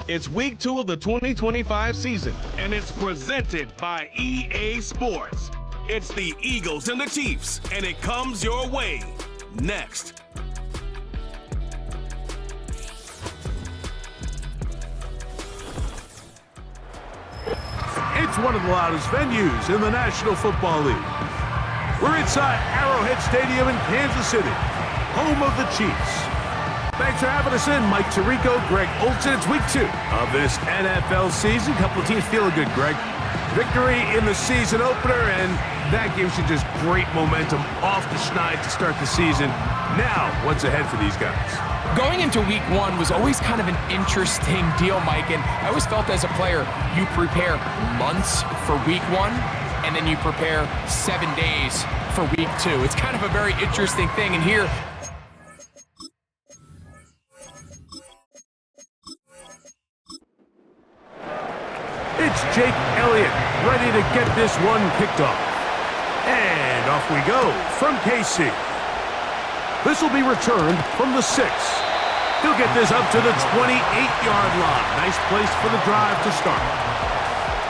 It's week 2 of the 2025 season, and it's presented by EA Sports. It's the Eagles and the Chiefs, and it comes your way next. It's one of the loudest venues in the National Football League. We're inside Arrowhead Stadium in Kansas City, home of the Chiefs. Thanks for having us in, Mike Tirico, Greg Olsen. It's week 2 of this NFL season. Couple of teams feeling good, Greg. Victory in the season opener, and that gives you just great momentum off the schneid to start the season. Now, what's ahead for these guys? Going into week 1 was always kind of an interesting deal, Mike, and I always felt as a player, you prepare months for week 1, and then you prepare 7 days for week 2. It's kind of a very interesting thing, and here, it's Jake Elliott, ready to get this one kicked off. And off we go from KC. This will be returned from the 6. He'll get this up to the 28-yard line. Nice place for the drive to start.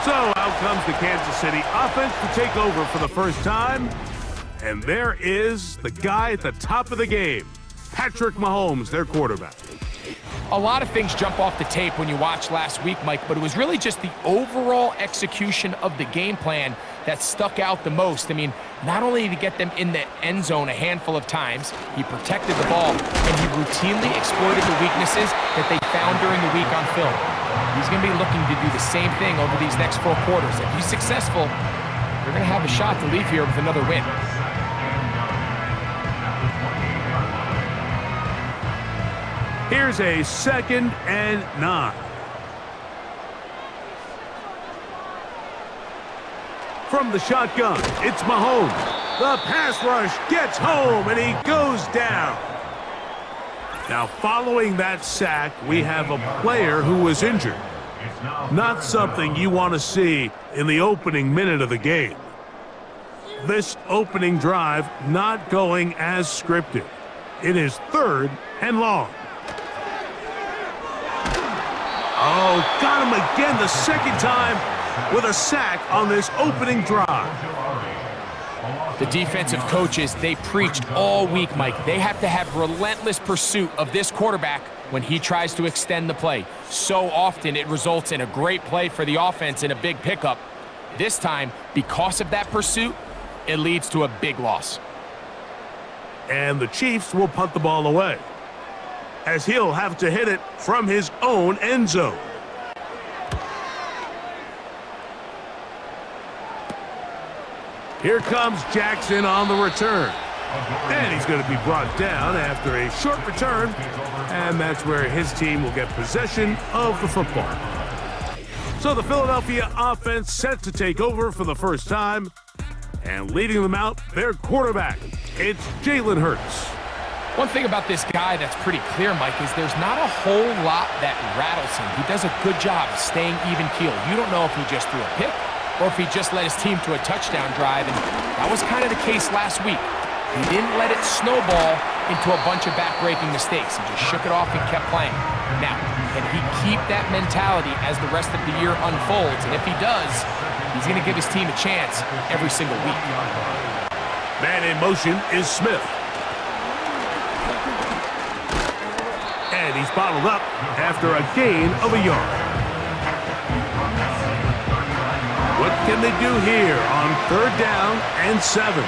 So out comes the Kansas City offense to take over for the first time. And there is the guy at the top of the game, Patrick Mahomes, their quarterback. a lot of things jump off the tape when you watch last week, Mike, but it was really just the overall execution of the game plan that stuck out the most. I mean, not only did he get them in the end zone a handful of times, he protected the ball, and he routinely exploited the weaknesses that they found during the week on film. He's going to be looking to do the same thing over these next 4 quarters. If he's successful, they're going to have a shot to leave here with another win. Here's a 2nd and 9. From the shotgun, it's Mahomes. The pass rush gets home, and he goes down. Now, following that sack, we have a player who was injured. Not something you want to see in the opening minute of the game. This opening drive not going as scripted. It is 3rd and long. Oh, got him again the second time with a sack on this opening drive. The defensive coaches, they preached all week, Mike. They have to have relentless pursuit of this quarterback when he tries to extend the play. So often it results in a great play for the offense and a big pickup. This time, because of that pursuit, it leads to a big loss. And the Chiefs will punt the ball away, as he'll have to hit it from his own end zone. Here comes Jackson on the return. And he's going to be brought down after a short return, and that's where his team will get possession of the football. So the Philadelphia offense set to take over for the first time, and leading them out, their quarterback, it's Jalen Hurts. One thing about this guy that's pretty clear, Mike, is there's not a whole lot that rattles him. He does a good job staying even-keeled. You don't know if he just threw a pick or if he just led his team to a touchdown drive, and that was kind of the case last week. He didn't let it snowball into a bunch of back-breaking mistakes. He just shook it off and kept playing. Now, can he keep that mentality as the rest of the year unfolds? And if he does, he's going to give his team a chance every single week. Man in motion is Smith. And he's bottled up after a gain of a yard. What can they do here on 3rd down and 7?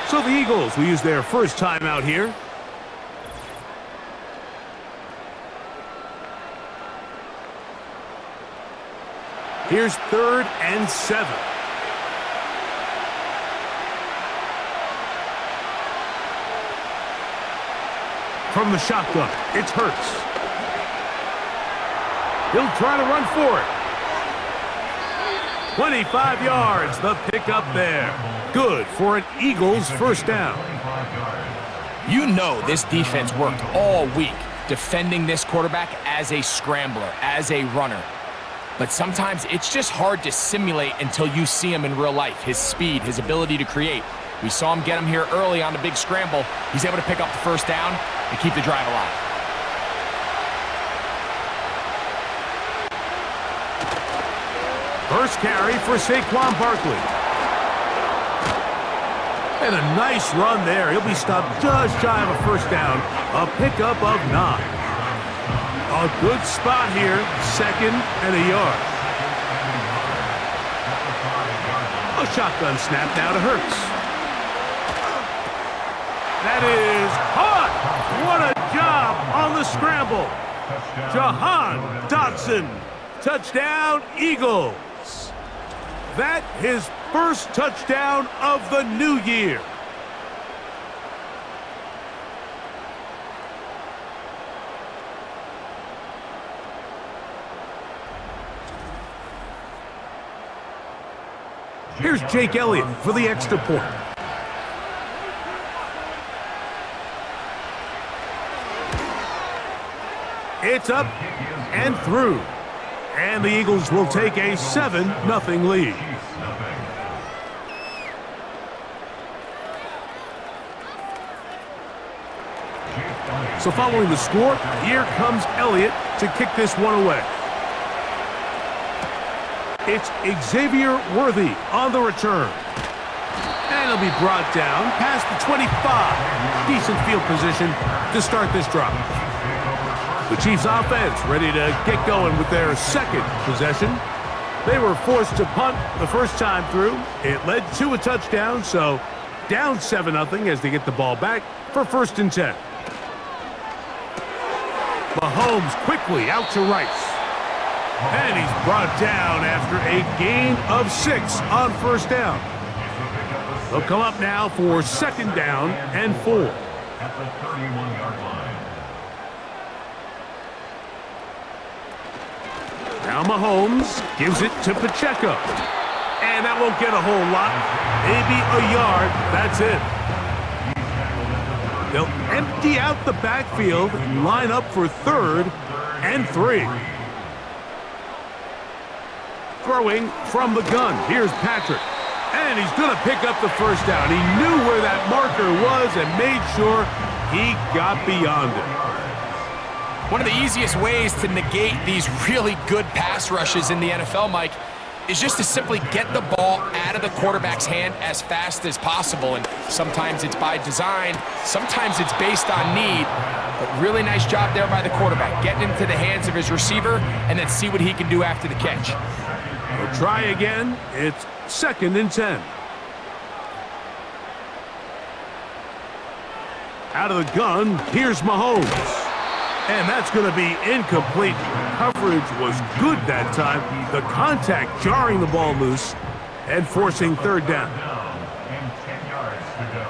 So the Eagles will use their first time out here. Here's 3rd and 7. From the shotgun, it's Hurts. He'll try to run for it. 25 yards, the pickup there. Good for an Eagles first down. You know this defense worked all week defending this quarterback as a scrambler, as a runner. But sometimes it's just hard to simulate until you see him in real life. His speed, his ability to create. We saw him get him here early on the big scramble. He's able to pick up the first down and keep the drive alive. First carry for Saquon Barkley. And a nice run there. He'll be stopped just shy of a first down. A pickup of 9. A good spot here. 2nd and a yard. A shotgun snap now to Hurts. That is caught. What a job on the scramble. Jahan Dotson. Touchdown, Eagles. That his first touchdown of the new year. Here's Jake Elliott for the extra point. It's up and through. And the Eagles will take a 7-0 lead. So following the score, here comes Elliott to kick this one away. It's Xavier Worthy on the return. And he'll be brought down past the 25. Decent field position to start this drive. The Chiefs offense ready to get going with their second possession. They were forced to punt the first time through. It led to a touchdown, so down 7-0 as they get the ball back for 1st and 10. Mahomes quickly out to Rice. And he's brought down after a gain of 6 on first down. They'll come up now for 2nd down and 4. At the 31-yard line. Now Mahomes gives it to Pacheco. And that won't get a whole lot. Maybe a yard. That's it. They'll empty out the backfield and line up for 3rd and 3. Throwing from the gun. Here's Patrick. And he's going to pick up the first down. He knew where that marker was and made sure he got beyond it. One of the easiest ways to negate these really good pass rushes in the NFL, Mike, is just to simply get the ball out of the quarterback's hand as fast as possible. And sometimes it's by design, sometimes it's based on need. But really nice job there by the quarterback, getting into the hands of his receiver and then see what he can do after the catch. We'll try again. It's 2nd and 10. Out of the gun, here's Mahomes. And that's going to be incomplete. Coverage was good that time. The contact jarring the ball loose and forcing 3rd down. And 10 yards to go.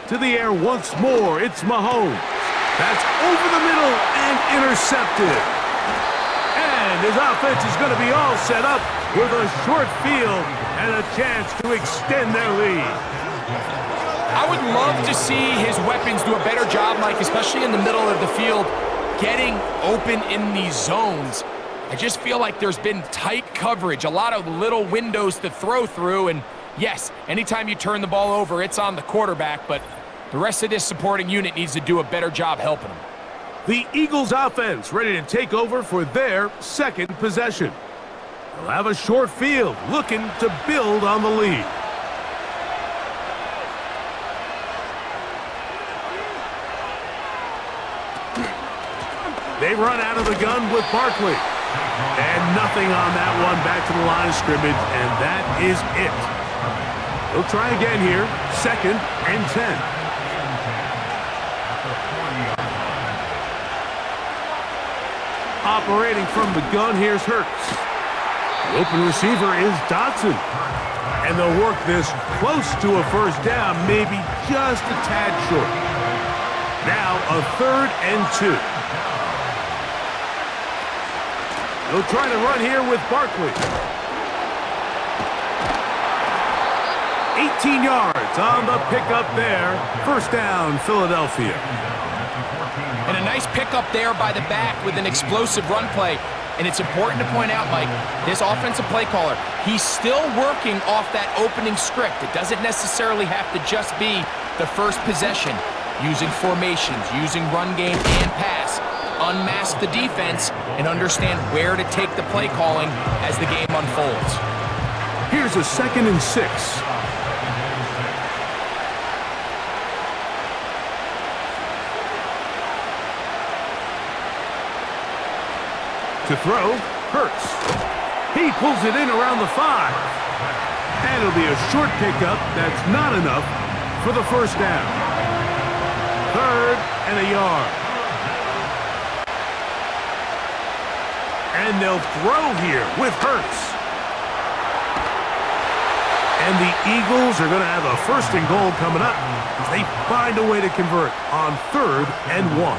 To the air once more, it's Mahomes. That's over the middle and intercepted. And his offense is going to be all set up with a short field and a chance to extend their lead. I would love to see his weapons do a better job, Mike, especially in the middle of the field, getting open in these zones. I just feel like there's been tight coverage, a lot of little windows to throw through, and yes, anytime you turn the ball over, it's on the quarterback, but the rest of this supporting unit needs to do a better job helping him. The Eagles offense ready to take over for their 2nd possession. They'll have a short field looking to build on the lead. They run out of the gun with Barkley. And nothing on that one, back to the line of scrimmage, and that is it. They'll try again here, 2nd and 10. Operating from the gun, here's Hurts. The open receiver is Dotson. And they'll work this close to a first down, maybe just a tad short. Now a 3rd and 2. They'll try to run here with Barkley. 18 yards on the pickup there. First down, Philadelphia. And a nice pickup there by the back with an explosive run play. And it's important to point out, Mike, this offensive play caller, he's still working off that opening script. It doesn't necessarily have to just be the first possession. Using formations, using run game and pass. Unmask the defense and understand where to take the play calling as the game unfolds. Here's a 2nd and 6. To throw, Hurts. He pulls it in around the 5. And it'll be a short pickup that's not enough for the first down. 3rd and a yard. And they'll throw here with Hurts. And the Eagles are going to have a 1st and goal coming up as they find a way to convert on 3rd and 1.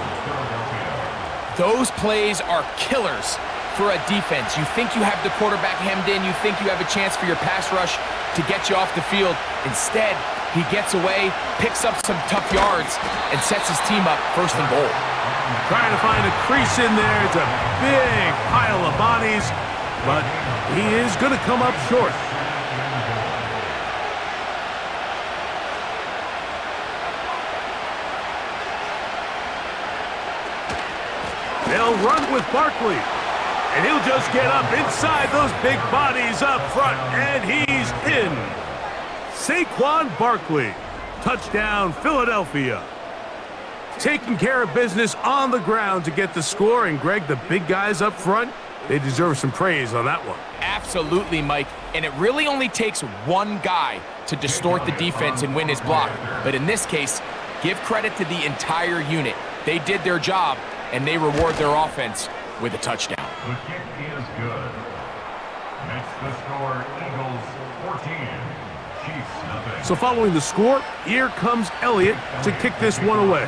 Those plays are killers for a defense. You think you have the quarterback hemmed in. You think you have a chance for your pass rush to get you off the field. Instead, he gets away, picks up some tough yards, and sets his team up 1st and goal. Trying to find a crease in there. It's a big pile of bodies, but he is going to come up short. They'll run with Barkley, and he'll just get up inside those big bodies up front, and he's in. Saquon Barkley, touchdown Philadelphia. Taking care of business on the ground to get the score, and Greg, the big guys up front, they deserve some praise on that one. Absolutely, Mike, and it really only takes one guy to distort the defense and win his block. But in this case, give credit to the entire unit. They did their job, and they reward their offense with a touchdown. The kick is good. Next, the score, Eagles 14, Chiefs nothing. So following the score, here comes Elliott to kick this one away.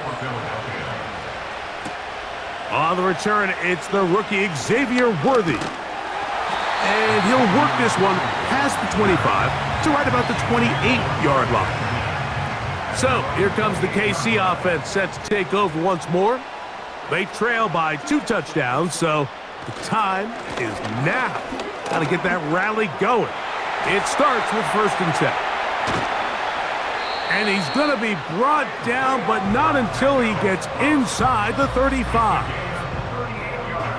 On the return, it's the rookie Xavier Worthy. And he'll work this one past the 25 to right about the 28-yard line. So here comes the KC offense set to take over once more. They trail by 2 touchdowns, so the time is now. Got to get that rally going. It starts with 1st and 10. And he's going to be brought down, but not until he gets inside the 35.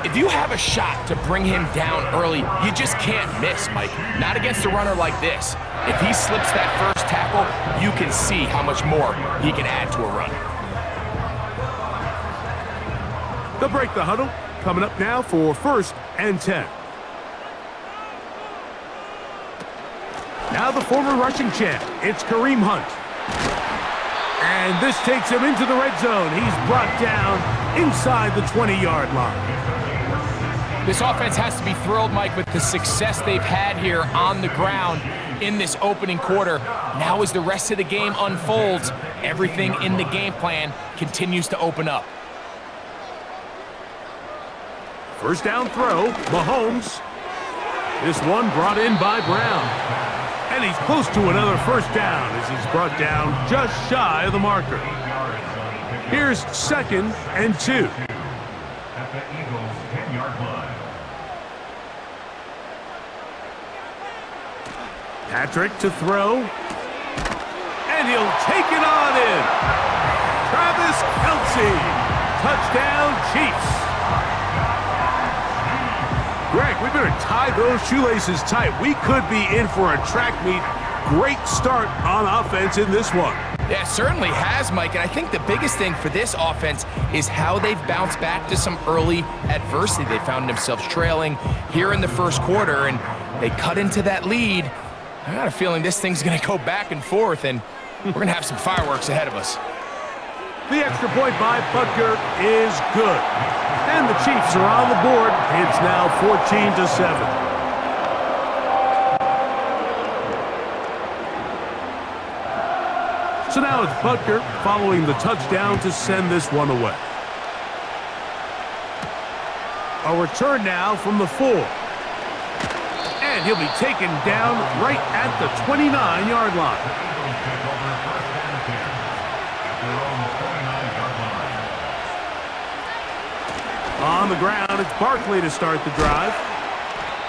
If you have a shot to bring him down early, you just can't miss, Mike. Not against a runner like this. If he slips that first tackle, you can see how much more he can add to a run. They'll break the huddle. Coming up now for 1st and 10. Now the former rushing champ, it's Kareem Hunt. And this takes him into the red zone. He's brought down inside the 20-yard line. This offense has to be thrilled, Mike, with the success they've had here on the ground in this opening quarter. Now as the rest of the game unfolds, everything in the game plan continues to open up. 1st down throw, Mahomes. This one brought in by Brown. And he's close to another 1st down as he's brought down just shy of the marker. Here's 2nd and 2. At the Eagles' 10-yard line. Patrick to throw. And he'll take it on in. Travis Kelce. Touchdown, Chiefs. Greg, we better tie those shoelaces tight. We could be in for a track meet. Great start on offense in this one. Yeah, it certainly has, Mike, and I think the biggest thing for this offense is how they've bounced back to some early adversity. They found themselves trailing here in the 1st quarter, and they cut into that lead. I got a feeling this thing's going to go back and forth, and we're going to have some fireworks ahead of us. The extra point by Butker is good. And the Chiefs are on the board. It's now 14-7. So now it's Butker following the touchdown to send this one away. A return now from the 4. And he'll be taken down right at the 29-yard line. On the ground, it's Barkley to start the drive.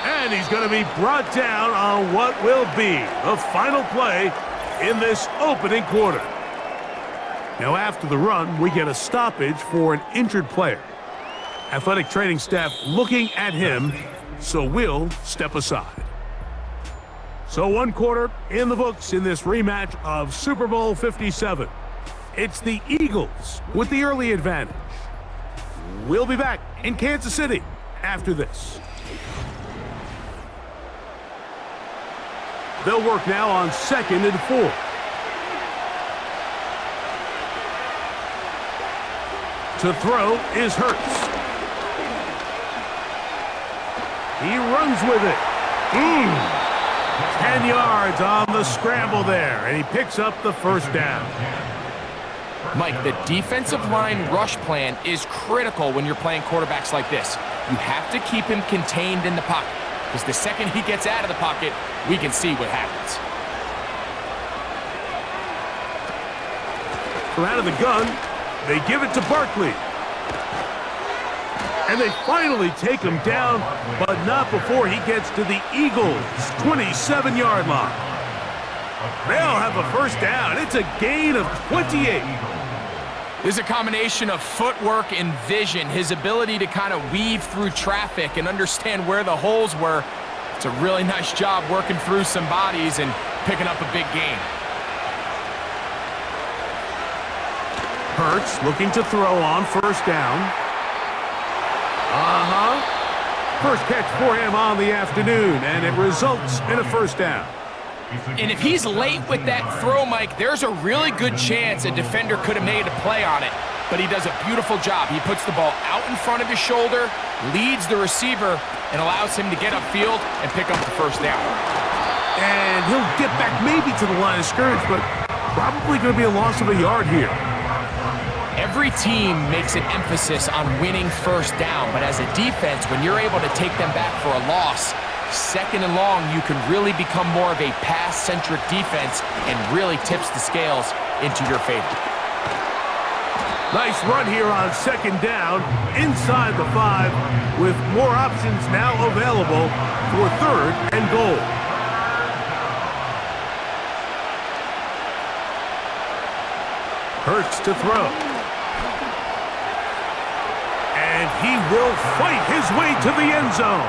And he's going to be brought down on what will be the final play in this opening quarter. Now, after the run, we get a stoppage for an injured player. Athletic training staff looking at him, so we'll step aside. So 1 quarter in the books in this rematch of Super Bowl 57. It's the Eagles with the early advantage. We'll be back in Kansas City after this. They'll work now on 2nd and 4. To throw is Hurts. He runs with it. 10 yards on the scramble there, and he picks up the first down. Mike, the defensive line rush plan is critical when you're playing quarterbacks like this. You have to keep him contained in the pocket, because the second he gets out of the pocket, we can see what happens. From out of the gun, they give it to Barkley. And they finally take him down, but not before he gets to the Eagles' 27-yard line. They'll have a first down. It's a gain of 28. There's a combination of footwork and vision, his ability to kind of weave through traffic and understand where the holes were. It's a really nice job working through some bodies and picking up a big gain. Hurts looking to throw on first down. First catch for him on the afternoon, and it results in a first down. And if he's late with that throw, Mike, there's a really good chance a defender could have made a play on it. But he does a beautiful job. He puts the ball out in front of his shoulder, leads the receiver, and allows him to get upfield and pick up the first down. And he'll get back maybe to the line of scrimmage, but probably going to be a loss of a yard here. Every team makes an emphasis on winning first down, but as a defense, when you're able to take them back for a loss, 2nd and long, you can really become more of a pass-centric defense and really tips the scales into your favor. Nice run here on 2nd down, inside the 5, with more options now available for 3rd and goal. Hurts to throw. And he will fight his way to the end zone.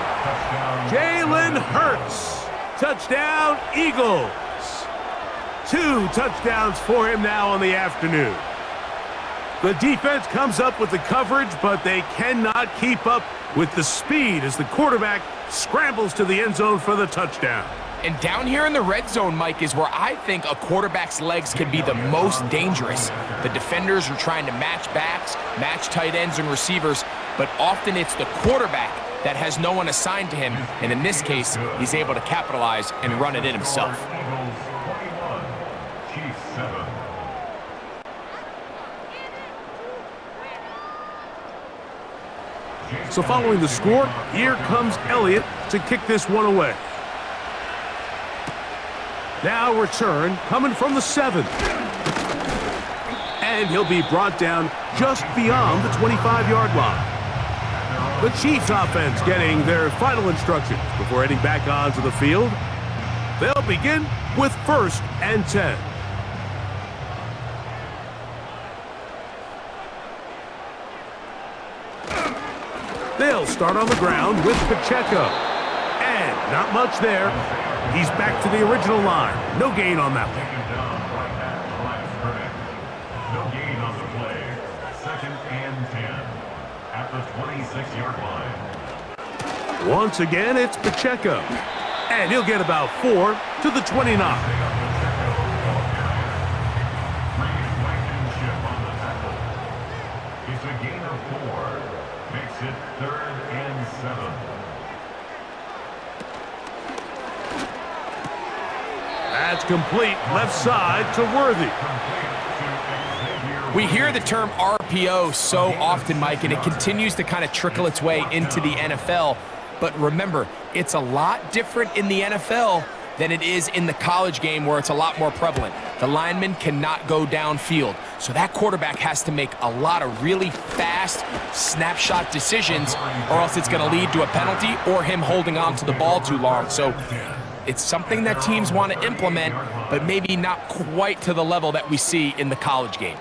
Jalen Hurts. Touchdown, Eagles. 2 touchdowns for him now on the afternoon. The defense comes up with the coverage, but they cannot keep up with the speed as the quarterback scrambles to the end zone for the touchdown. And down here in the red zone, Mike, is where I think a quarterback's legs can be the most dangerous. The defenders are trying to match backs, match tight ends and receivers, but often it's the quarterback that has no one assigned to him, and in this case, he's able to capitalize and run it in himself. So following the score, here comes Elliott to kick this one away. Now return coming from the 7. And he'll be brought down just beyond the 25-yard line. The Chiefs offense getting their final instructions before heading back onto the field. They'll begin with 1st and 10. They'll start on the ground with Pacheco. And not much there. He's back to the original line. No gain on that one. No gain on the play. 2nd and 10 at the 26-yard line. Once again, it's Pacheco. And he'll get about 4 to the 29. It's a gain of 4. Makes it 3rd and 7. That's complete left side to Worthy. We hear the term RPO so often, Mike, and it continues to kind of trickle its way into the NFL. But remember, it's a lot different in the NFL than it is in the college game where it's a lot more prevalent. The lineman cannot go downfield. So that quarterback has to make a lot of really fast snapshot decisions, or else it's going to lead to a penalty or him holding on to the ball too long. So it's something that teams want to implement, but maybe not quite to the level that we see in the college game.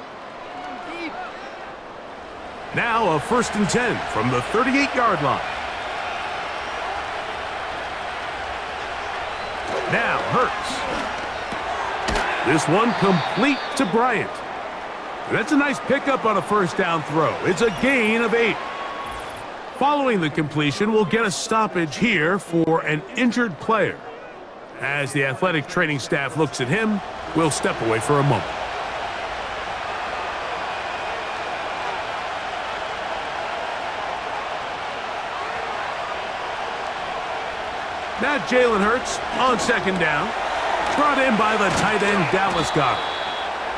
Now a 1st and 10 from the 38-yard line. Now Hurts. This one complete to Bryant. That's a nice pickup on a 1st down throw. It's a gain of 8. Following the completion, we'll get a stoppage here for an injured player. As the athletic training staff looks at him, we'll step away for a moment. Now Jalen Hurts on 2nd down. Brought in by the tight end Dallas Goedert.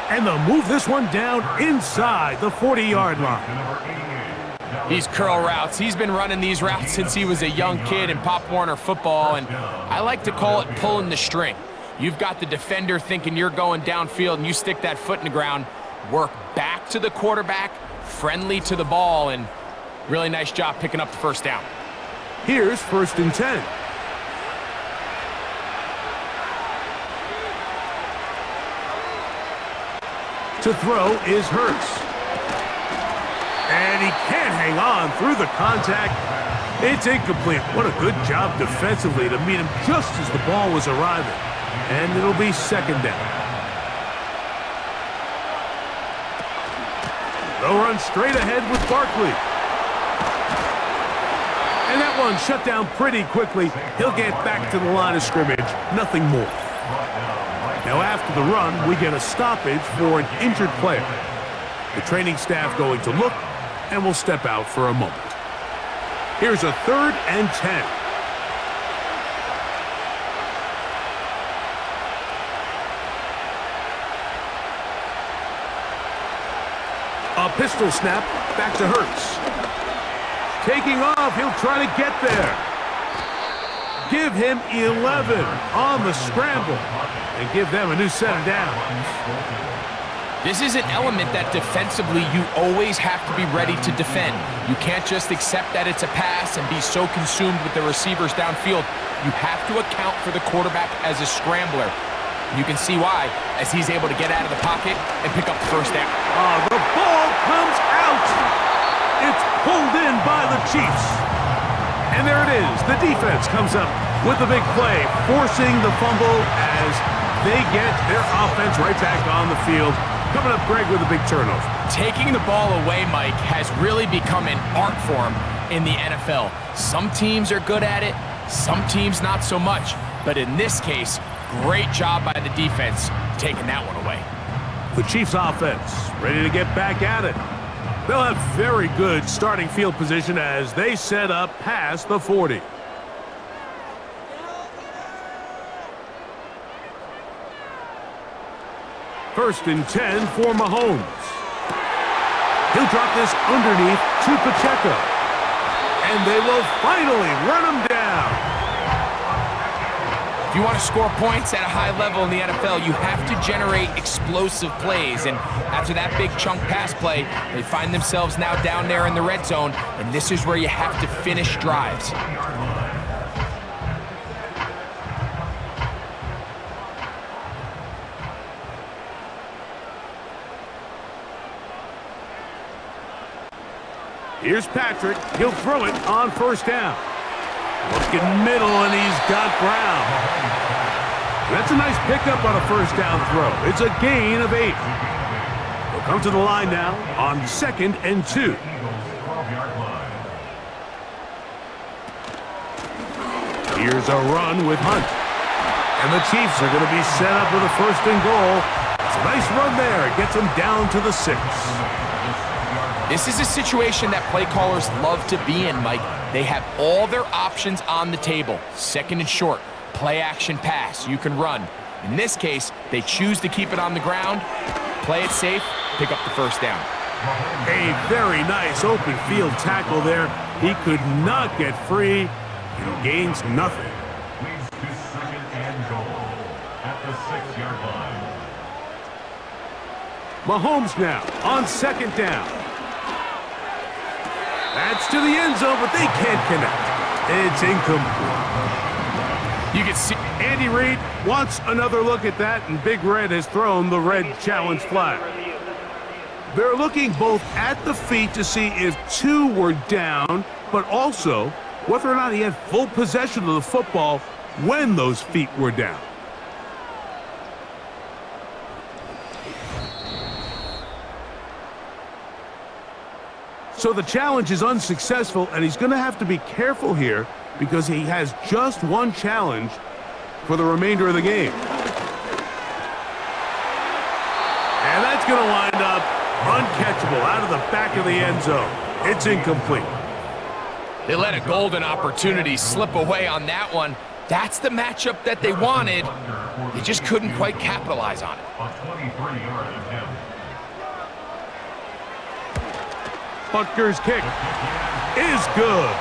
And they'll move this one down inside the 40-yard line. These curl routes, he's been running these routes since he was a young kid in Pop Warner football, and I like to call it pulling the string. You've got the defender thinking you're going downfield, and you stick that foot in the ground, work back to the quarterback, friendly to the ball, and really nice job picking up the 1st down. Here's 1st and 10. To throw is Hurts. And he can't hang on through the contact. It's incomplete. What a good job defensively to meet him just as the ball was arriving. And it'll be 2nd down. They'll run straight ahead with Barkley. And that one shut down pretty quickly. He'll get back to the line of scrimmage. Nothing more. Now after the run, we get a stoppage for an injured player. The training staff going to look, and we'll step out for a moment. Here's a 3rd and 10. A pistol snap, back to Hurts. Taking off, he'll try to get there. Give him 11 on the scramble and give them a new set of downs. This is an element that defensively you always have to be ready to defend. You can't just accept that it's a pass and be so consumed with the receivers downfield. You have to account for the quarterback as a scrambler. You can see why, as he's able to get out of the pocket and pick up the 1st down. The ball comes out. It's pulled in by the Chiefs. And there it is. The defense comes up with the big play, forcing the fumble as they get their offense right back on the field. Coming up, Greg, with a big turnover. Taking the ball away, Mike, has really become an art form in the NFL. Some teams are good at it, some teams not so much. But in this case, great job by the defense taking that one away. The Chiefs offense ready to get back at it. They'll have very good starting field position as they set up past the 40. First and 10 for Mahomes. He'll drop this underneath to Pacheco. And they will finally run him down. If you want to score points at a high level in the NFL, you have to generate explosive plays. And after that big chunk pass play, they find themselves now down there in the red zone. And this is where you have to finish drives. Here's Patrick. He'll throw it on 1st down. Looking middle, and he's got Brown. That's a nice pickup on a 1st down throw. It's a gain of 8. We'll come to the line now on 2nd and 2. Here's a run with Hunt. And the Chiefs are going to be set up with a 1st and goal. It's a nice run there. It gets them down to the 6. This is a situation that play callers love to be in, Mike. They have all their options on the table. 2nd and short, play action pass, you can run. In this case, they choose to keep it on the ground, play it safe, pick up the 1st down. A very nice open field tackle there. He could not get free and gains nothing. Leads to 2nd and goal. 6-yard line. Mahomes now on second down. That's to the end zone, but they can't connect. It's incomplete. You can see Andy Reid wants another look at that, and Big Red has thrown the red challenge flag. They're looking both at the feet to see if two were down, but also whether or not he had full possession of the football when those feet were down. So the challenge is unsuccessful, and he's going to have to be careful here because he has just one challenge for the remainder of the game. And that's going to wind up uncatchable out of the back of the end zone. It's incomplete. they let a golden opportunity slip away on that one. That's the matchup that they wanted. They just couldn't quite capitalize on it. A 23-yard attempt. Butker's kick is good.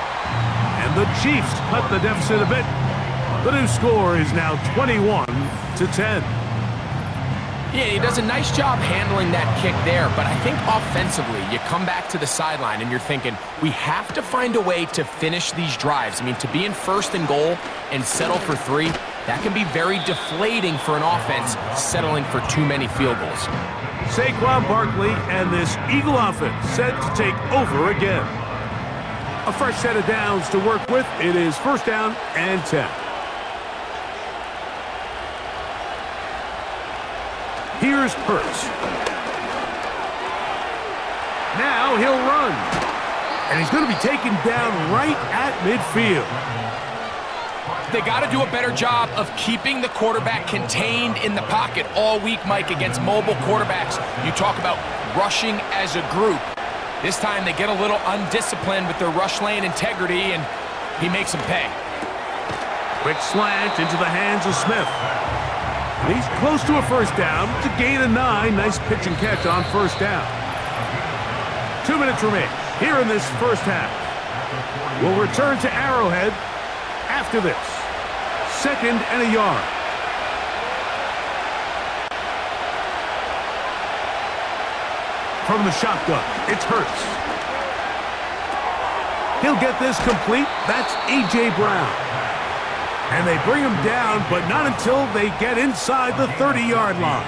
And the Chiefs cut the deficit a bit. The new score is now 21-10. Yeah, he does a nice job handling that kick there, but I think offensively, you come back to the sideline and you're thinking, we have to find a way to finish these drives. I mean, to be in first and goal and settle for 3, that can be very deflating for an offense settling for too many field goals. Saquon Barkley and this Eagle offense set to take over again. A fresh set of downs to work with. It is first down and 10. Here's Hurts. Now he'll run. And he's going to be taken down right at midfield. They got to do a better job of keeping the quarterback contained in the pocket all week, Mike, against mobile quarterbacks. You talk about rushing as a group. This time they get a little undisciplined with their rush lane integrity, and he makes them pay. Quick slant into the hands of Smith. And he's close to a first down. It's a gain of 9. Nice pitch and catch on first down. 2 minutes remain here in this first half. We'll return to Arrowhead after this. 2nd and a yard. From the shotgun, it's Hurts. He'll get this complete. That's A.J. Brown. And they bring him down, but not until they get inside the 30-yard line.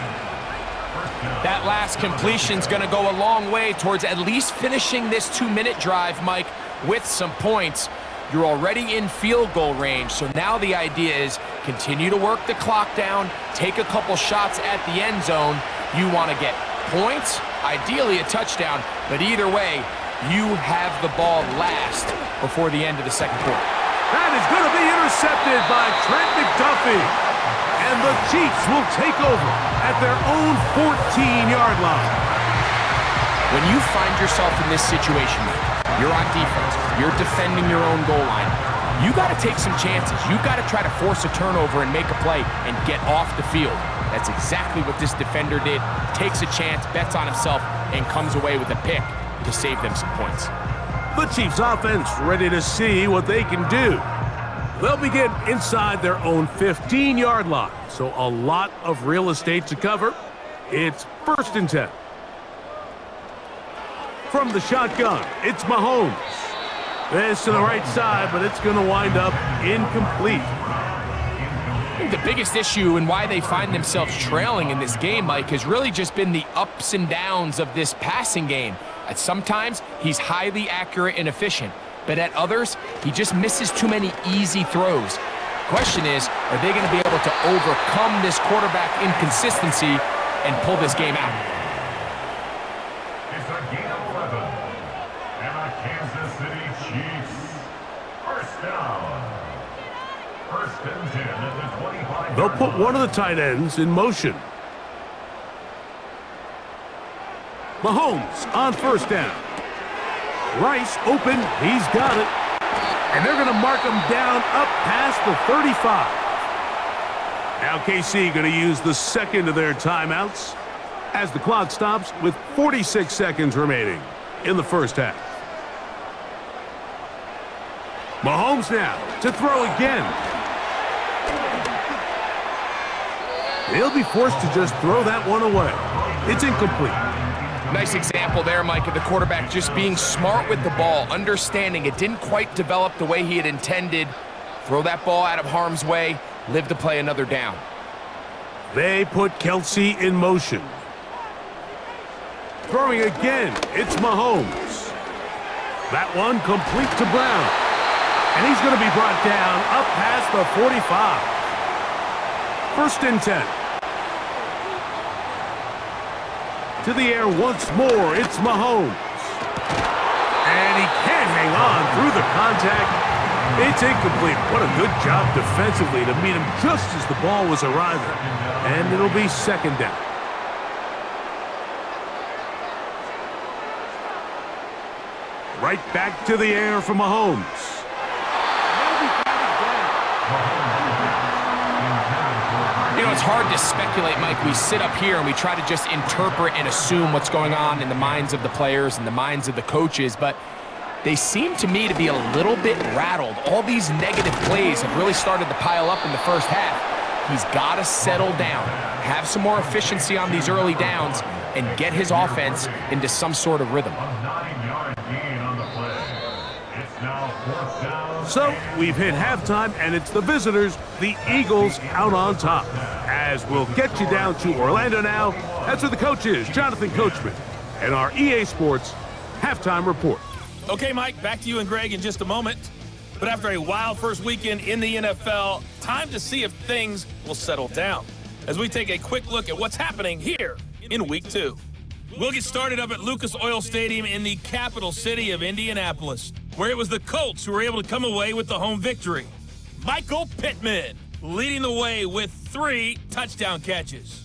That last completion's going to go a long way towards at least finishing this 2-minute drive, Mike, with some points. You're already in field goal range, so now the idea is continue to work the clock down, take a couple shots at the end zone. You want to get points, ideally a touchdown, but either way, you have the ball last before the end of the second quarter. That is going to be intercepted by Trent McDuffie. And the Chiefs will take over at their own 14-yard line. When you find yourself in this situation, you're on defense, you're defending your own goal line, you got to take some chances. You got to try to force a turnover and make a play and get off the field. That's exactly what this defender did. Takes a chance, bets on himself, and comes away with a pick to save them some points. The Chiefs offense ready to see what they can do. They'll begin inside their own 15-yard line, so a lot of real estate to cover. It's 1st and 10. From the shotgun, it's Mahomes. This to the right side, but it's going to wind up incomplete. I think the biggest issue and why they find themselves trailing in this game, Mike, has really just been the ups and downs of this passing game. Sometimes he's highly accurate and efficient, but at others, he just misses too many easy throws. Question is, are they going to be able to overcome this quarterback inconsistency and pull this game out? It's a gain of 11. And the Kansas City Chiefs. First down. 1st and 10 at the 25. They'll put one of the tight ends in motion. Mahomes on first down. Rice open. He's got it. And they're going to mark him down up past the 35. Now KC going to use the second of their timeouts as the clock stops with 46 seconds remaining in the first half. Mahomes now to throw again. They'll be forced to just throw that one away. It's incomplete. Nice example there, Mike, of the quarterback just being smart with the ball, understanding it didn't quite develop the way he had intended. Throw that ball out of harm's way, live to play another down. They put Kelsey in motion. Throwing again, it's Mahomes. That one complete to Brown. And he's going to be brought down up past the 45. 1st and 10. To the air once more, it's Mahomes. And he can't hang on through the contact. It's incomplete. What a good job defensively to meet him just as the ball was arriving. And it'll be 2nd down. Right back to the air for Mahomes. You know, it's hard to speculate, Mike. We sit up here and we try to just interpret and assume what's going on in the minds of the players and the minds of the coaches, but they seem to me to be a little bit rattled. All these negative plays have really started to pile up in the first half. He's got to settle down, have some more efficiency on these early downs, and get his offense into some sort of rhythm. So, we've hit halftime, and it's the visitors, the Eagles, out on top. As we'll get you down to Orlando now, that's where the coach is, Jonathan Coachman, and our EA Sports halftime report. Okay, Mike, back to you and Greg in just a moment. But after a wild first weekend in the NFL, time to see if things will settle down as we take a quick look at what's happening here in Week 2. We'll get started up at Lucas Oil Stadium in the capital city of Indianapolis, where it was the Colts who were able to come away with the home victory. Michael Pittman leading the way with 3 touchdown catches.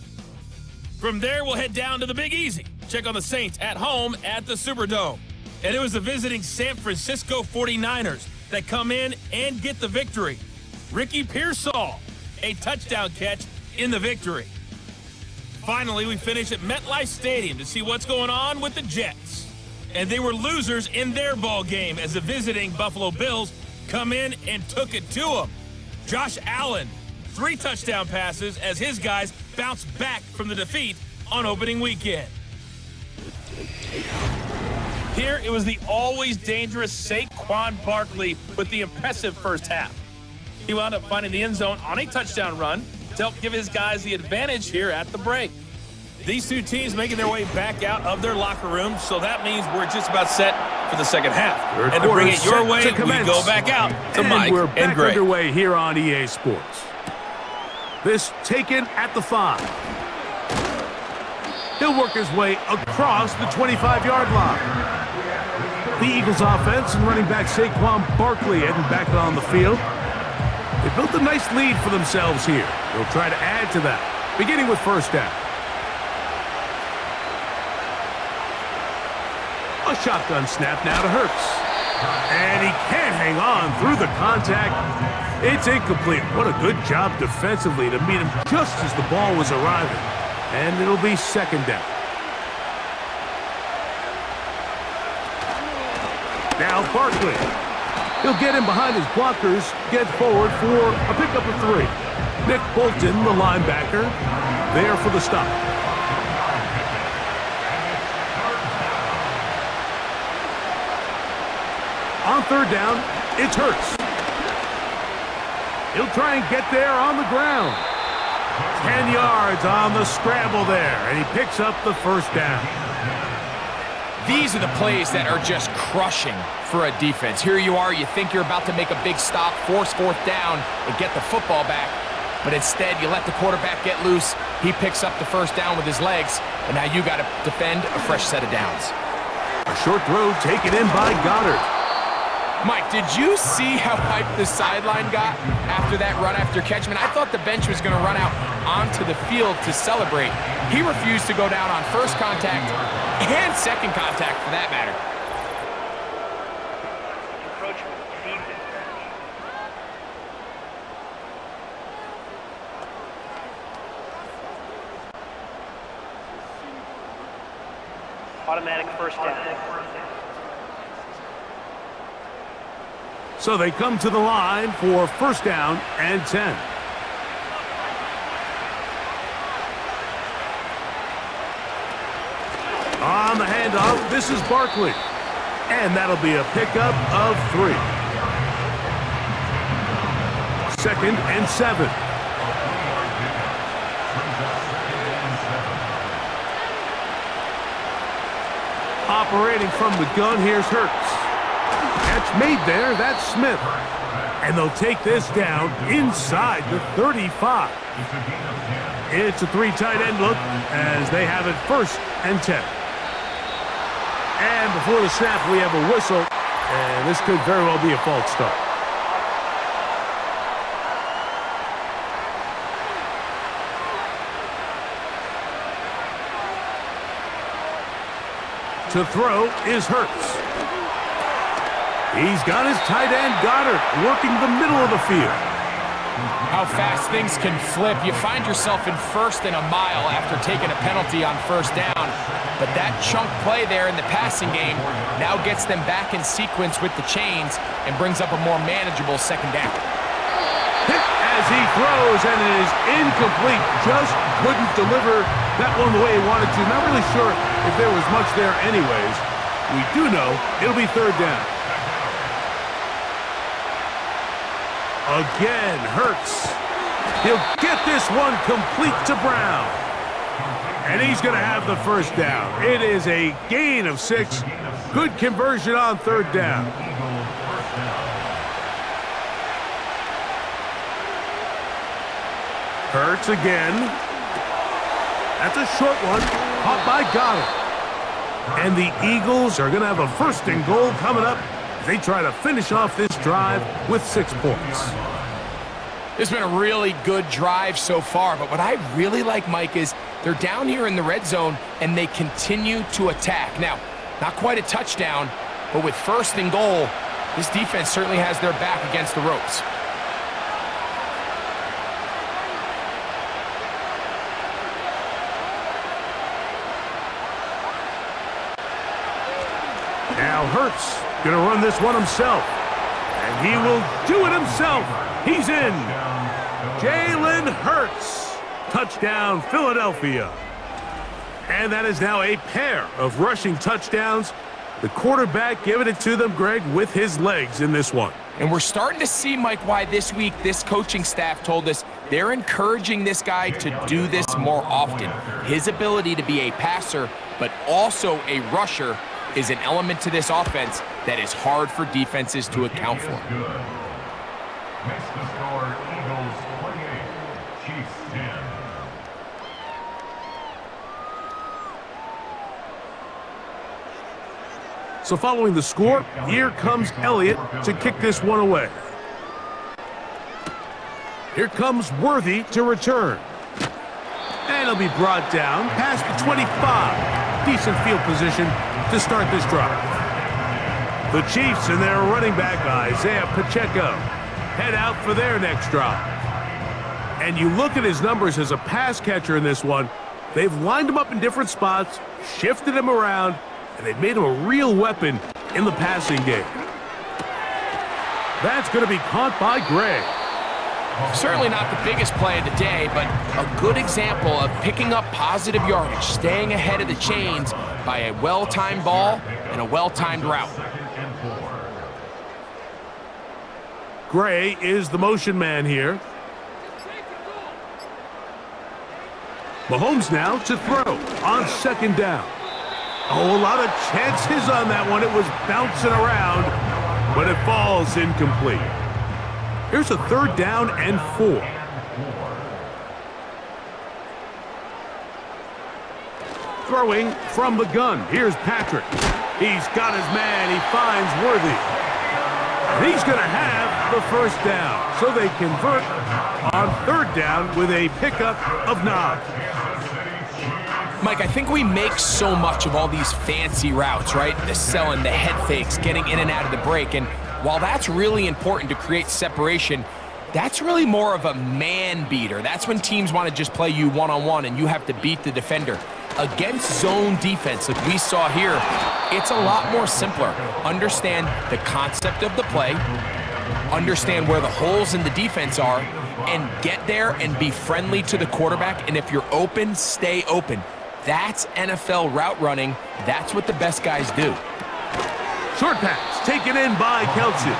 From there, we'll head down to the Big Easy. Check on the Saints at home at the Superdome. And it was the visiting San Francisco 49ers that come in and get the victory. Ricky Pearsall, a touchdown catch in the victory. Finally, we finish at MetLife Stadium to see what's going on with the Jets. And they were losers in their ball game as the visiting Buffalo Bills come in and took it to them. Josh Allen, 3 touchdown passes as his guys bounce back from the defeat on opening weekend. Here, it was the always dangerous Saquon Barkley with the impressive first half. He wound up finding the end zone on a touchdown run to help give his guys the advantage here at the break. These two teams making their way back out of their locker room, so that means we're just about set for the second half. Third and to bring quarter it your way, set to we commence. go back out to Mike we're back and Greg. underway here on EA Sports. This taken at the 5. He'll work his way across the 25-yard line. The Eagles offense and running back Saquon Barkley heading back on the field. They built a nice lead for themselves here. They'll try to add to that, beginning with first down. A shotgun snap now to Hurts. And he can't hang on through the contact. It's incomplete. What a good job defensively to meet him just as the ball was arriving. And it'll be second down. Now Barkley. He'll get in behind his blockers, get forward for a pickup of 3. Nick Bolton, the linebacker, there for the stop. On third down, it's Hurts. He'll try and get there on the ground. 10 yards on the scramble there, and he picks up the first down. These are the plays that are just crushing for a defense. Here you are, you think you're about to make a big stop, force fourth down, and get the football back. But instead, you let the quarterback get loose. He picks up the first down with his legs, and now you got to defend a fresh set of downs. A short throw taken in by Goddard. Mike, did you see how hyped the sideline got after that run after catch? I thought the bench was going to run out onto the field to celebrate. He refused to go down on first contact and second contact, for that matter. Automatic first down. So they come to the line for first down and 10. On the handoff, this is Barkley. And that'll be a pickup of 3. 2nd and 7. Operating from the gun, here's Hurts. Catch made there, that's Smith. And they'll take this down inside the 35. It's a 3 tight end look as they have it 1st and 10. And before the snap, we have a whistle, and this could very well be a false start. To throw is Hurts. He's got his tight end, Goddard, working the middle of the field. How fast things can flip. You find yourself in 1st and a mile after taking a penalty on 1st down. But that chunk play there in the passing game now gets them back in sequence with the chains and brings up a more manageable 2nd down. Hit as he throws, and it is incomplete. Just couldn't deliver that one the way he wanted to. Not really sure if there was much there anyways. We do know it'll be 3rd down. Again, Hurts. He'll get this one complete to Brown. And he's going to have the 1st down. It is a gain of 6. Good conversion on 3rd down. Hurts again. That's a short one. Caught by Goddard. And the Eagles are going to have a 1st and goal coming up. They try to finish off this drive with 6 points. This has been a really good drive so far, but what I really like, Mike, is they're down here in the red zone, and they continue to attack. Now, not quite a touchdown, but with 1st and goal, this defense certainly has their back against the ropes. Now Hurts going to run this one himself. And he will do it himself. He's in. Jalen Hurts. Touchdown, Philadelphia. And that is now a pair of rushing touchdowns. The quarterback giving it to them, Greg, with his legs in this one. And we're starting to see, Mike, why this week this coaching staff told us they're encouraging this guy to do this more often. His ability to be a passer, but also a rusher, is an element to this offense that is hard for defenses to account for. Makes the score Eagles 28, Chiefs 10. So following the score, here comes Elliott to kick this one away. Here comes Worthy to return. And he'll be brought down past the 25. Decent field position to start this drive. The Chiefs and their running back, Isaiah Pacheco, head out for their next drive. And you look at his numbers as a pass catcher in this one. They've lined him up in different spots, shifted him around, and they've made him a real weapon in the passing game. That's going to be caught by Gray. Certainly not the biggest play of the day, but a good example of picking up positive yardage, staying ahead of the chains by a well-timed ball and a well-timed route. Gray is the motion man here. Mahomes now to throw on 2nd down. Oh, a lot of chances on that one. It was bouncing around, but it falls incomplete. Here's a 3rd down and 4. Throwing from the gun. Here's Patrick. He's got his man. He finds Worthy. And he's going to have the 1st down. So they convert on 3rd down with a pickup of 9. Mike, I think we make so much of all these fancy routes, right? The selling, the head fakes, getting in and out of the break. And while that's really important to create separation, that's really more of a man beater. That's when teams want to just play you one-on-one and you have to beat the defender. Against zone defense like we saw here, it's a lot more simpler. Understand the concept of the play, understand where the holes in the defense are, and get there and be friendly to the quarterback. And if you're open, stay open. That's NFL route running. That's what the best guys do. Short pass taken in by Kelce.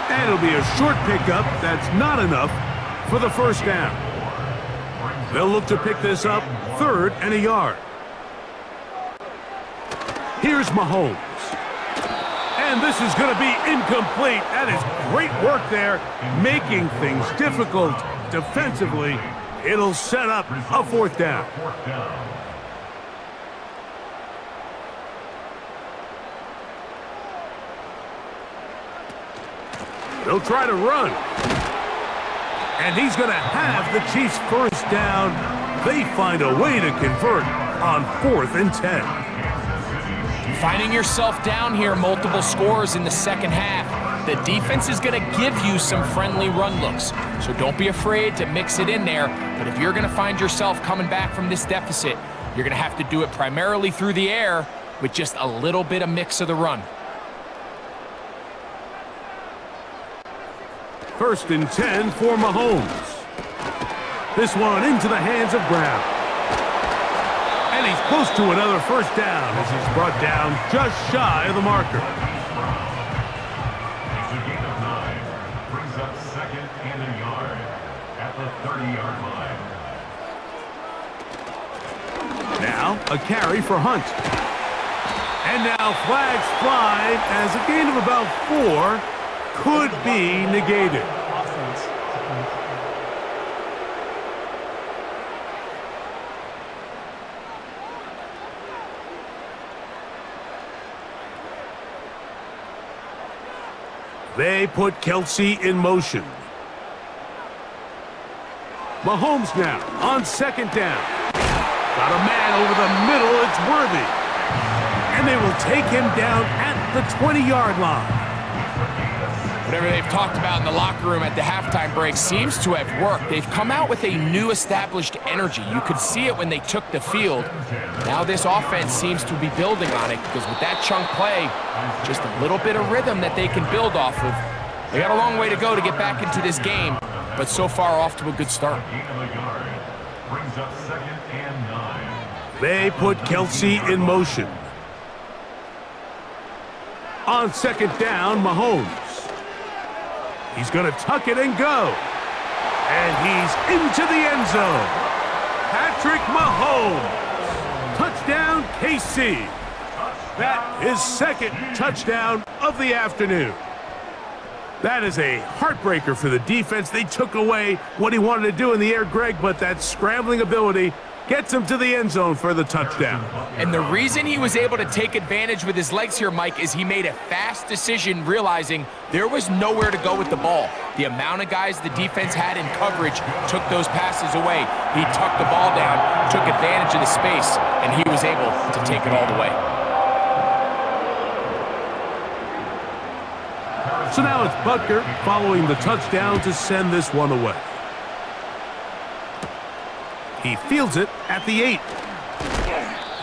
And it'll be a short pickup. That's not enough for the first down. They'll look to pick this up 3rd and a yard. Here's Mahomes. And this is going to be incomplete. That is great work there, making things difficult defensively. It'll set up a 4th down. They'll try to run. And he's going to have the Chiefs' first down. They find a way to convert on 4th and 10. Finding yourself down here, multiple scores in the second half. The defense is going to give you some friendly run looks. So don't be afraid to mix it in there. But if you're going to find yourself coming back from this deficit, you're going to have to do it primarily through the air with just a little bit of mix of the run. 1st and 10 for Mahomes. This one into the hands of Brown. And he's close to another first down as he's brought down just shy of the marker. It's a gain of 9. Brings up 2nd and a yard at the 30-yard line. Now a carry for Hunt. And now flags fly as a gain of about 4 could be negated. They put Kelce in motion. Mahomes now on 2nd down. Got a man over the middle. It's Worthy. And they will take him down at the 20-yard line. Whatever they've talked about in the locker room at the halftime break seems to have worked. They've come out with a new established energy. You could see it when they took the field. Now this offense seems to be building on it because with that chunk play, just a little bit of rhythm that they can build off of. They got a long way to go to get back into this game, but so far off to a good start. Brings up 2nd and 9. They put Kelce in motion. On 2nd down, Mahomes. He's going to tuck it and go. And he's into the end zone. Patrick Mahomes. Touchdown, KC. That is 2nd touchdown of the afternoon. That is a heartbreaker for the defense. They took away what he wanted to do in the air, Greg, but that scrambling ability gets him to the end zone for the touchdown. And the reason he was able to take advantage with his legs here, Mike, is he made a fast decision realizing there was nowhere to go with the ball. The amount of guys the defense had in coverage took those passes away. He tucked the ball down, took advantage of the space, and he was able to take it all the way. So now it's Butker following the touchdown to send this one away. He fields it at the 8.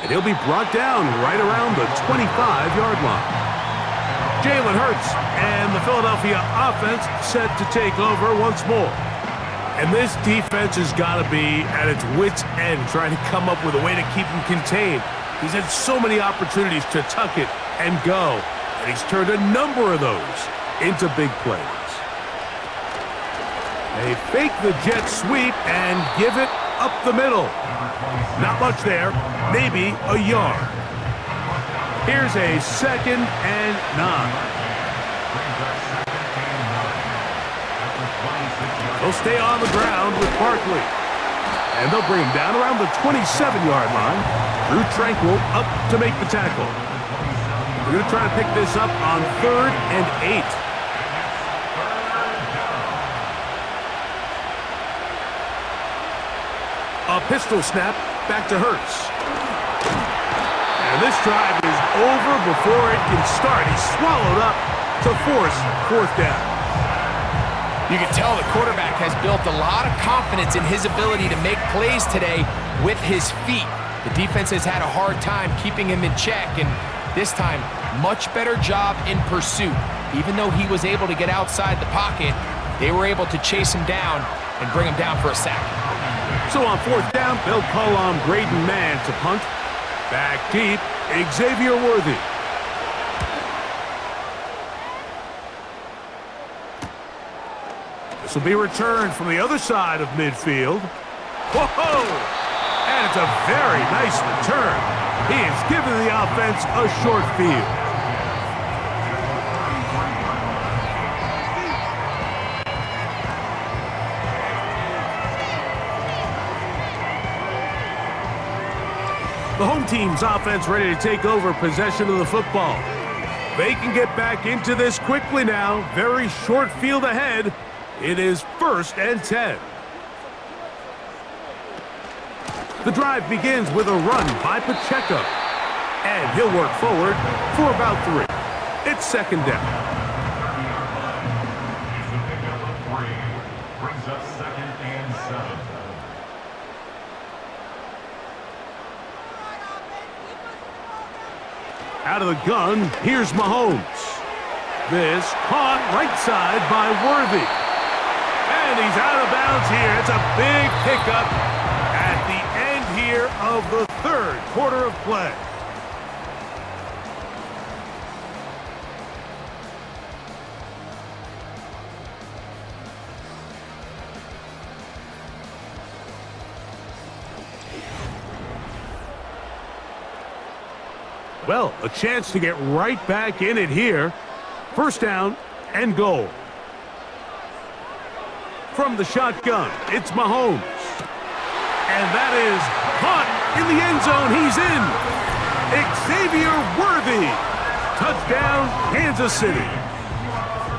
And he'll be brought down right around the 25-yard line. Jalen Hurts and the Philadelphia offense set to take over once more. And this defense has got to be at its wits' end trying to come up with a way to keep him contained. He's had so many opportunities to tuck it and go, and he's turned a number of those into big plays. They fake the jet sweep and give it up the middle. Not much there, maybe a yard. Here's a 2nd and 9. They'll stay on the ground with Barkley. And they'll bring him down around the 27-yard line. Drew Tranquill up to make the tackle. They're going to try to pick this up on 3rd and 8. A pistol snap back to Hurts. And this drive is over before it can start. He's swallowed up to force 4th down. You can tell the quarterback has built a lot of confidence in his ability to make plays today with his feet. The defense has had a hard time keeping him in check, and this time, much better job in pursuit. Even though he was able to get outside the pocket, they were able to chase him down and bring him down for a sack. So on fourth down, they'll call on Braden Mann to punt. Back deep, Xavier Worthy. This will be returned from the other side of midfield. Whoa! And it's a very nice return. He has given the offense a short field. The home team's offense ready to take over possession of the football. They can get back into this quickly now. Very short field ahead. It is 1st and 10. The drive begins with a run by Pacheco. And he'll work forward for about 3. It's 2nd down. He's a pickup of 3. Brings up 2nd and 7. Out of the gun, here's Mahomes. This caught right side by Worthy. And he's out of bounds here. It's a big pickup at the end here of the 3rd quarter of play. Well, a chance to get right back in it here. 1st down and goal. From the shotgun, it's Mahomes. And that is caught in the end zone. He's in. Xavier Worthy. Touchdown, Kansas City.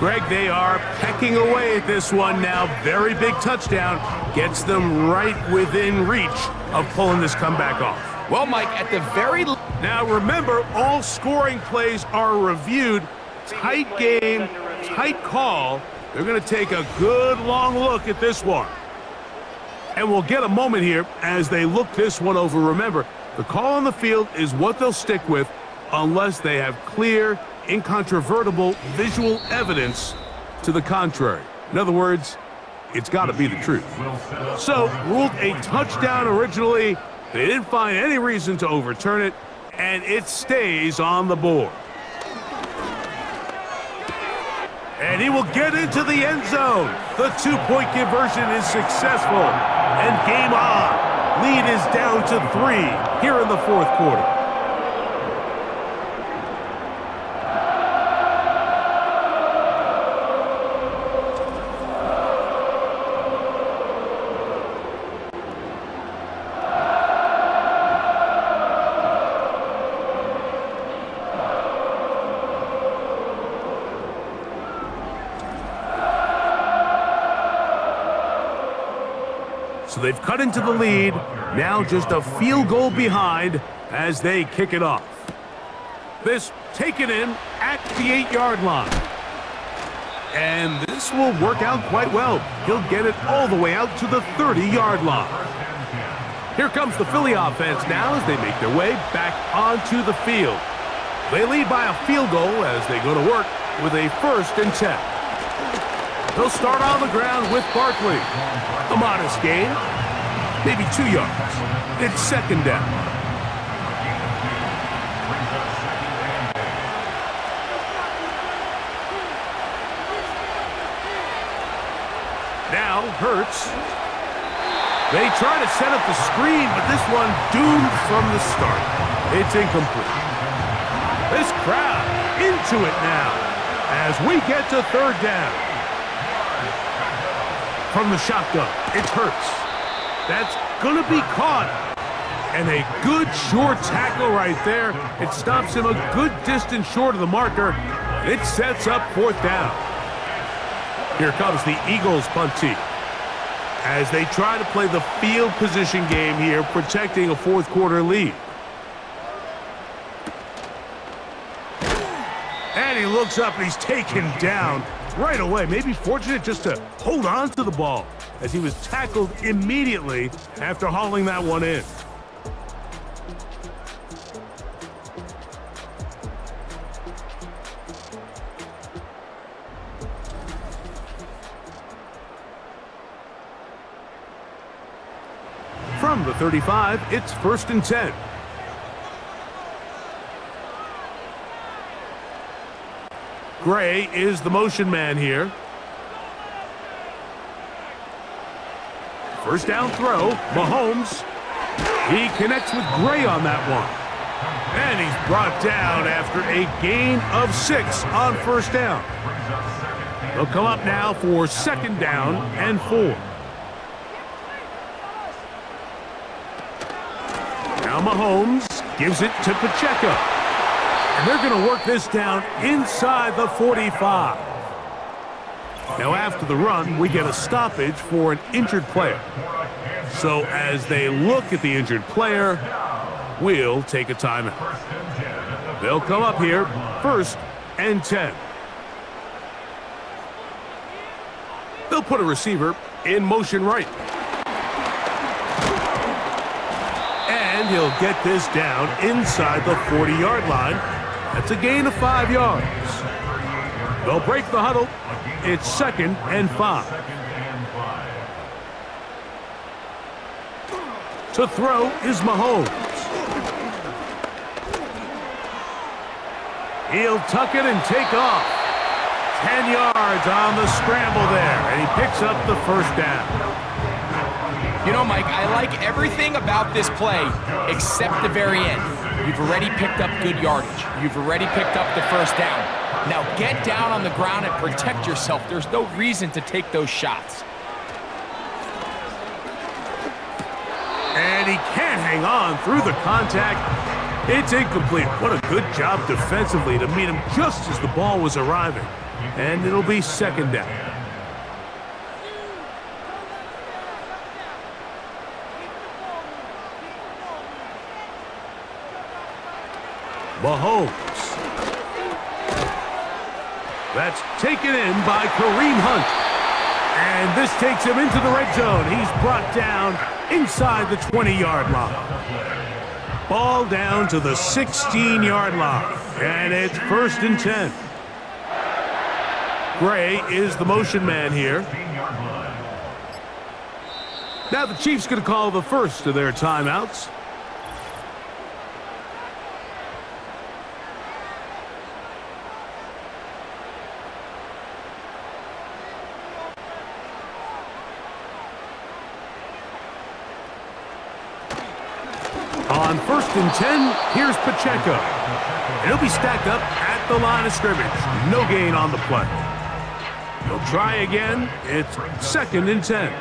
Greg, they are pecking away at this one now. Very big touchdown. Gets them right within reach of pulling this comeback off. Well, Mike, at the very... Now remember, all scoring plays are reviewed. Tight game, tight call. They're going to take a good long look at this one. And we'll get a moment here as they look this one over. Remember, the call on the field is what they'll stick with unless they have clear, incontrovertible visual evidence to the contrary. In other words, it's got to be the truth. So, ruled a touchdown originally. They didn't find any reason to overturn it, and it stays on the board. And he will get into the end zone. The 2-point conversion is successful. And game on. Lead is down to 3 here in the 4th quarter. So they've cut into the lead, now just a field goal behind as they kick it off. This taken in at the 8-yard line. And this will work out quite well. He'll get it all the way out to the 30-yard line. Here comes the Philly offense now as they make their way back onto the field. They lead by a field goal as they go to work with a 1st and 10. They'll start on the ground with Barkley. A modest gain, maybe 2 yards. It's 2nd down. Now Hurts. They try to set up the screen, but this one doomed from the start. It's incomplete. This crowd into it now as we get to 3rd down. From the shotgun, it's Hurts. That's going to be caught. And a good short tackle right there. It stops him a good distance short of the marker. It sets up 4th down. Here comes the Eagles punt team as they try to play the field position game here, protecting a 4th quarter lead. And he looks up and he's taken down right away. Maybe fortunate just to hold on to the ball as he was tackled immediately after hauling that one in. From the 35, it's 1st and 10. Gray is the motion man here. First down throw, Mahomes. He connects with Gray on that one. And he's brought down after a gain of 6 on first down. They'll come up now for 2nd down and 4. Now Mahomes gives it to Pacheco. And they're going to work this down inside the 45. Now after the run, we get a stoppage for an injured player. So as they look at the injured player, we'll take a timeout. They'll come up here, 1st and 10. They'll put a receiver in motion right. And he'll get this down inside the 40-yard line. That's a gain of 5 yards. They'll break the huddle. It's 2nd and 5. To throw is Mahomes. He'll tuck it and take off. 10 yards on the scramble there, and he picks up the 1st down. You know, Mike, I like everything about this play except the very end. You've already picked up good yardage. You've already picked up the 1st down. Now get down on the ground and protect yourself. There's no reason to take those shots. And he can't hang on through the contact. It's incomplete. What a good job defensively to meet him just as the ball was arriving. And it'll be 2nd down. Mahomes. That's taken in by Kareem Hunt. And this takes him into the red zone. He's brought down inside the 20-yard line. Ball down to the 16-yard line. And it's 1st and 10. Gray is the motion man here. Now the Chiefs going to call the first of their timeouts. On 1st and 10, here's Pacheco. And he'll be stacked up at the line of scrimmage. No gain on the play. He'll try again. It's 2nd and 10.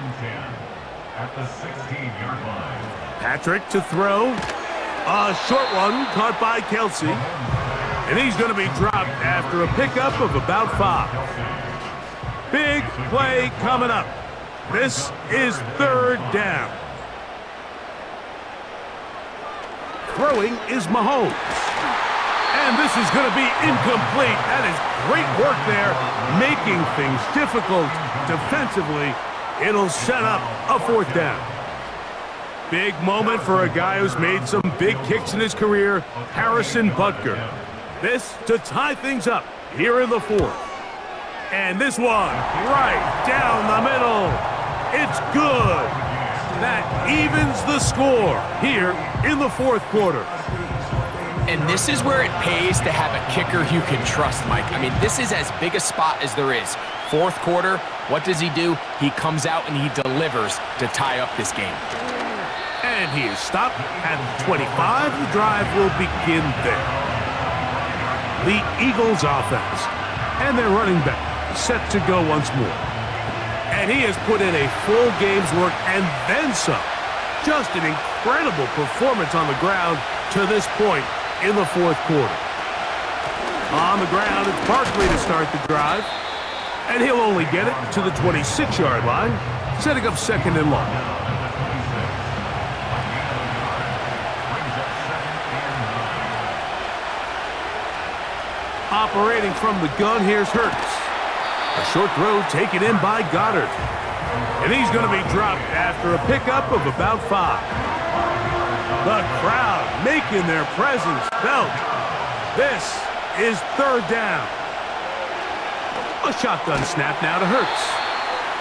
At the 16-yard line. Patrick to throw. A short one caught by Kelsey. And he's going to be dropped after a pickup of about 5. Big play coming up. This is 3rd down. Throwing is Mahomes. And this is going to be incomplete. That is great work there, making things difficult defensively. It'll set up a 4th down. Big moment for a guy who's made some big kicks in his career, Harrison Butker. This to tie things up here in the 4th. And this one right down the middle. It's good. That evens the score here in the 4th quarter. And this is where it pays to have a kicker you can trust, Mike. I mean, this is as big a spot as there is. 4th quarter, what does he do? He comes out and he delivers to tie up this game. And he is stopped at 25. The drive will begin there. The Eagles offense and their running back set to go once more. And he has put in a full game's work and then some. Just an incredible performance on the ground to this point in the 4th quarter. On the ground, it's Barkley to start the drive. And he'll only get it to the 26-yard line, setting up 2nd and long. Operating from the gun, here's Hurts. A short throw taken in by Goddard. And he's going to be dropped after a pickup of about 5. The crowd making their presence felt. This is 3rd down. A shotgun snap now to Hurts.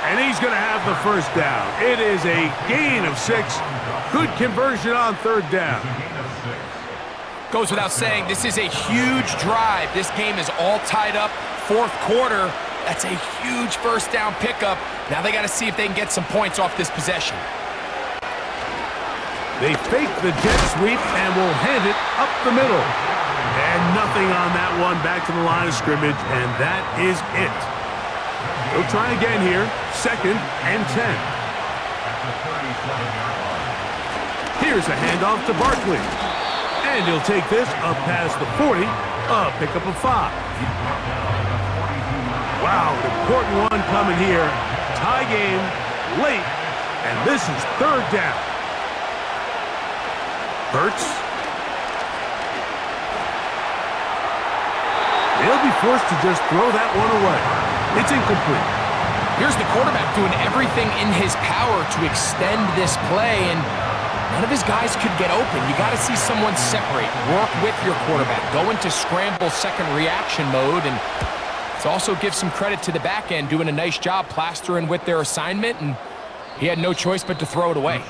And he's going to have the first down. It is a gain of 6. Good conversion on third down. Goes without saying, this is a huge drive. This game is all tied up. Fourth quarter, that's a huge first down pickup. Now they got to see if they can get some points off this possession. They fake the jet sweep and will hand it up the middle. And nothing on that one, back to the line of scrimmage, and that is it. They'll try again here, 2nd and 10. Here's a handoff to Barkley. And he'll take this up past the 40, a pickup of 5. Wow, an important one coming here. Tie game, late, and this is third down. Hurts. They'll be forced to just throw that one away. It's incomplete. Here's the quarterback doing everything in his power to extend this play, and none of his guys could get open. You got to see someone separate, work with your quarterback, go into scramble second reaction mode, and it also gives some credit to the back end doing a nice job plastering with their assignment, and he had no choice but to throw it away.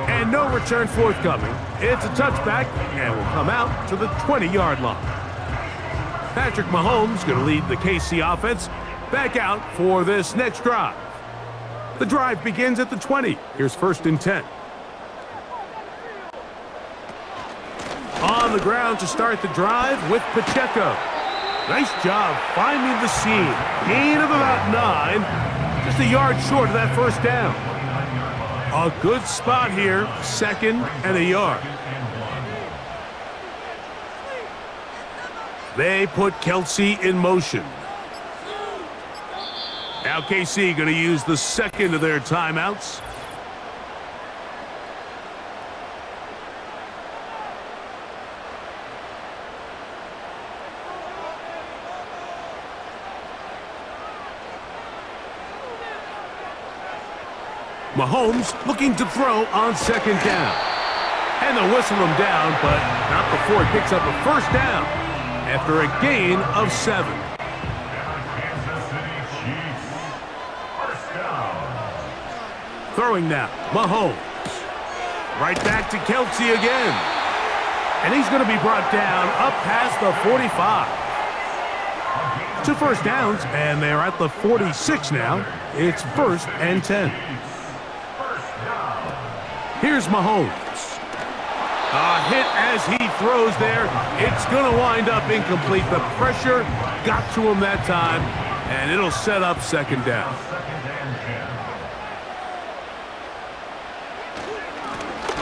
And no return forthcoming. It's a touchback and will come out to the 20-yard line. Patrick Mahomes going to lead the KC offense back out for this next drive. The drive begins at the 20. Here's 1st and 10. On the ground to start the drive with Pacheco. Nice job finding the seam. Gain of about 9. Just a yard short of that first down. A good spot here. 2nd and a yard. They put Kelce in motion. Now KC going to use the 2nd of their timeouts. Mahomes looking to throw on 2nd down. And they'll whistle him down, but not before he picks up a first down after a gain of 7. Throwing now, Mahomes. Right back to Kelce again. And he's going to be brought down up past the 45. 2 first downs, and they're at the 46 now. It's 1st and 10. Here's Mahomes. A hit as he throws there. It's going to wind up incomplete. The pressure got to him that time, and it'll set up 2nd down.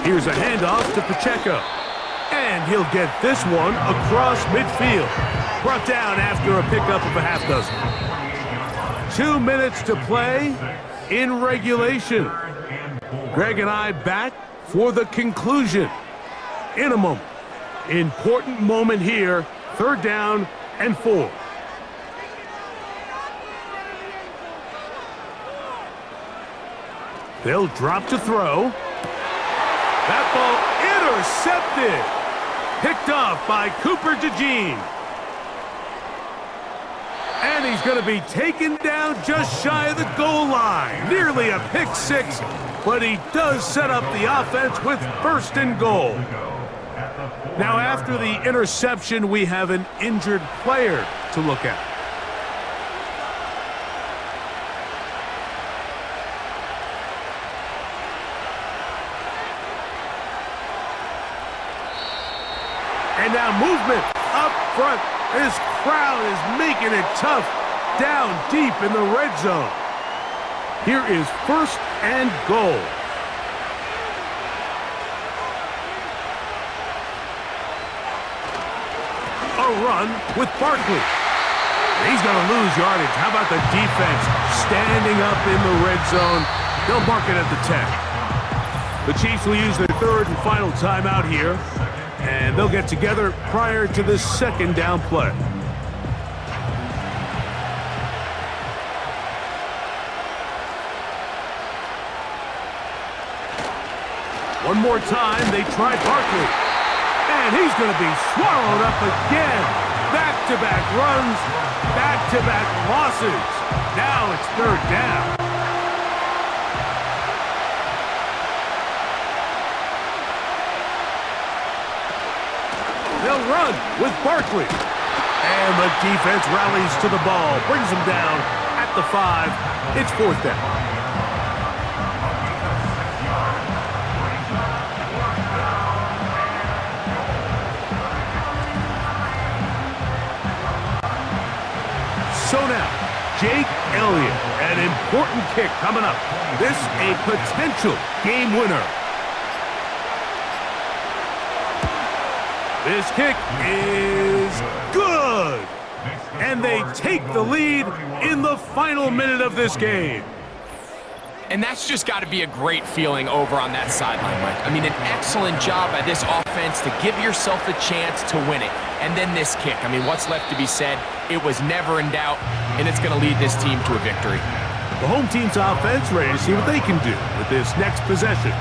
Here's a handoff to Pacheco. And he'll get this one across midfield. Brought down after a pickup of a half dozen. 2 minutes to play in regulation. Greg and I back for the conclusion in a moment. Important moment here. 3rd down and 4. They'll drop to throw. That ball intercepted. Picked off by Cooper DeJean. And he's going to be taken down just shy of the goal line. Nearly a pick 6, but he does set up the offense with 1st and goal. Now, after the interception, we have an injured player to look at. And now movement up front. This crowd is making it tough down deep in the red zone. Here is 1st and goal. A run with Barkley. He's going to lose yardage. How about the defense standing up in the red zone? They'll mark it at the 10. The Chiefs will use their 3rd and final timeout here. And they'll get together prior to this 2nd down play. One more time, they try Barkley. And he's going to be swallowed up again. Back-to-back runs, back-to-back losses. Now it's 3rd down. They'll run with Barkley. And the defense rallies to the ball, brings them down at the 5. It's 4th down. So now, Jake Elliott, an important kick coming up. This a potential game winner. This kick is good. And they take the lead in the final minute of this game. And that's just got to be a great feeling over on that sideline, Mike. I mean, an excellent job by this offense to give yourself a chance to win it. And then this kick. I mean, what's left to be said? It was never in doubt, and it's going to lead this team to a victory. The home team's offense ready to see what they can do with this next possession.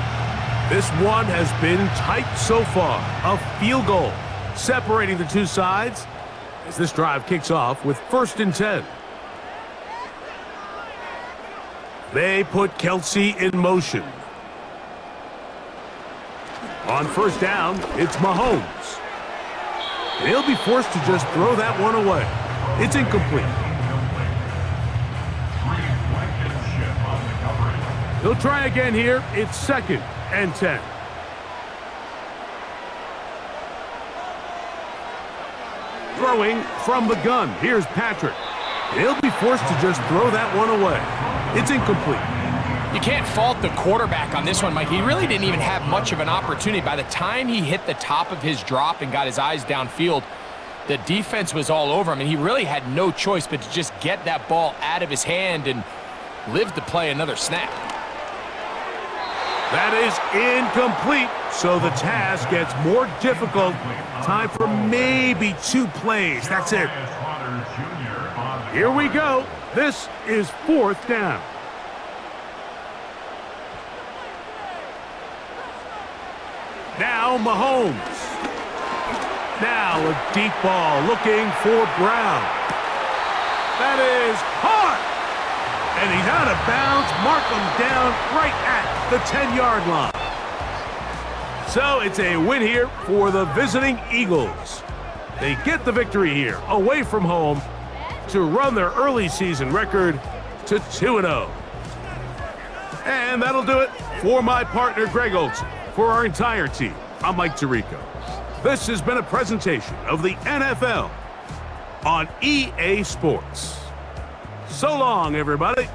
This one has been tight so far. A field goal separating the two sides as this drive kicks off with 1st and 10. They put Kelsey in motion. On 1st down, it's Mahomes. And he'll be forced to just throw that one away. It's incomplete. He'll try again here. It's 2nd and 10. Throwing from the gun. Here's Patrick. He'll be forced to just throw that one away. It's incomplete. You can't fault the quarterback on this one, Mike. He really didn't even have much of an opportunity. By the time he hit the top of his drop and got his eyes downfield, the defense was all over him, and he really had no choice but to just get that ball out of his hand and live to play another snap. That is incomplete, so the task gets more difficult. Time for maybe 2 plays. That's it. Here we go. This is 4th down. Now Mahomes. Now a deep ball looking for Brown. That is hard. And he's out of bounds. Mark him down right at the 10-yard line. So it's a win here for the visiting Eagles. They get the victory here away from home to run their early season record to 2-0. And that'll do it for my partner, Greg Olsen. For our entire team, I'm Mike Tirico. This has been a presentation of the NFL on EA Sports. So long, everybody.